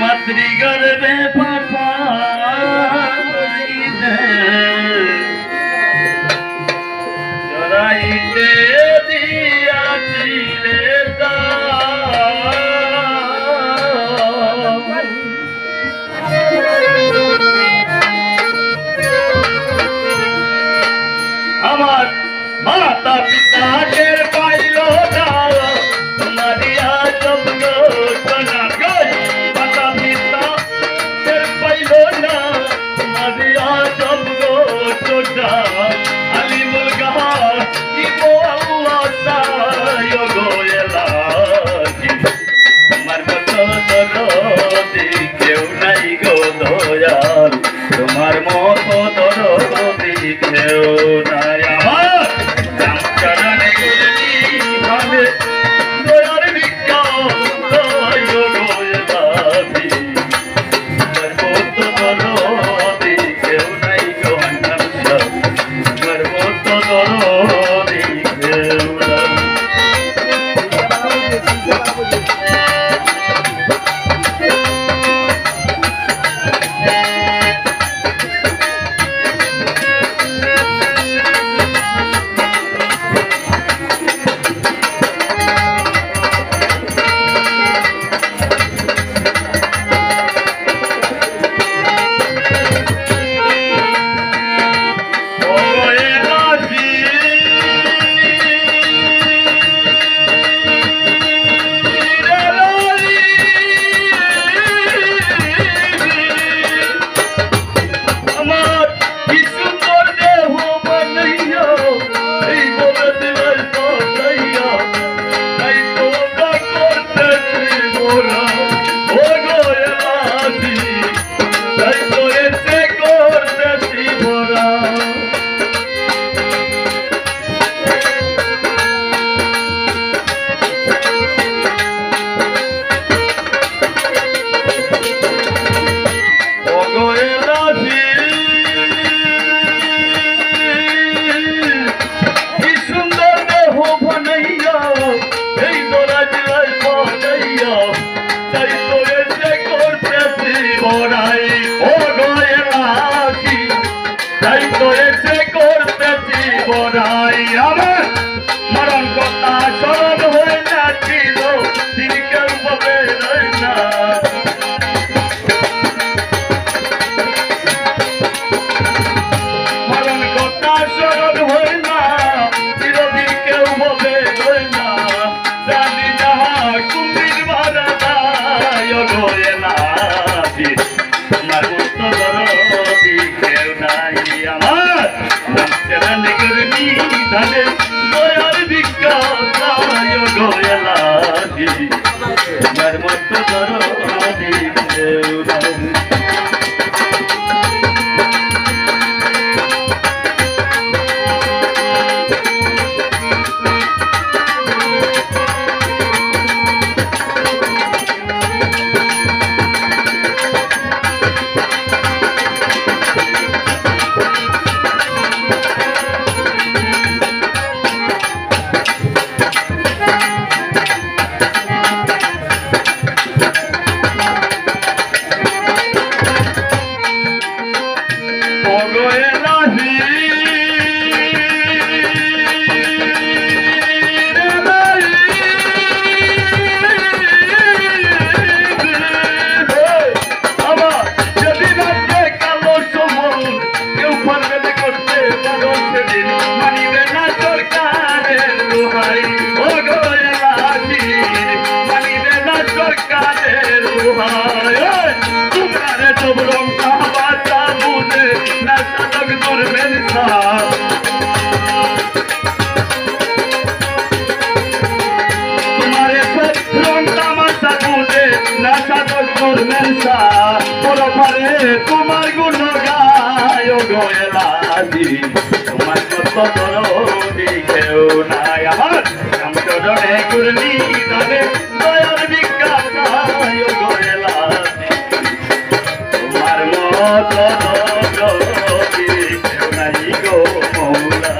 মাতৃগর্ভে পাঠাইতে জড়াইতে দিয়াছিলে আমার মাতা পিতা টের পাইল না মারিয়া শব্দ শোনা গই মাতা পিতা টের পাইল না মারিয়া শব্দ শোনা আলিমুল গাহার ইবো আল্লাহ সায় গোয়েলা তোমার মতো দরদি কেউ নাই গো দয়াল তোমার মতো দরদি কেউ নাই আমার রামচরণে গুরুজি ভাবে দয়ার ভিক্ষা দয় গোয়েলাদি তোমার মতো দরদি কেউ নাই গো তোমার মতো দরদি কেউ নাই মরণ কথা স্মরণ হয়ে যাচ্ছিল দিনকেও বলে না মরণ কথা স্মরণ হয় না চিরদিন কেউ বলে না জানি যাহা কুমির মারা গয়ে না তোমার মতো দরদি কেউ নাই আমার রামচরণে গুরুজি ধানে দয়ার ভিক্ষা দয় গোয়েলাদি তোমার মতো দরদি কেউ নাই তোমার গুণ গায় গোয়েলাদি তোমার মত দরদি কেউ নাই আমার নাম চরণে করলি তারে দয়ার ভিক্ষা চাই গোয়েলাদি তোমার মত দরদি কেউ নাই গো মৌলা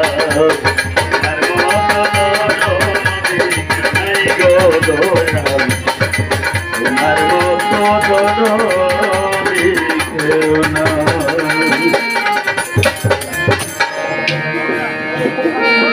তোমার মত দরদি কেউ নাই গো দয়াল তোমার মত দরদি কেউ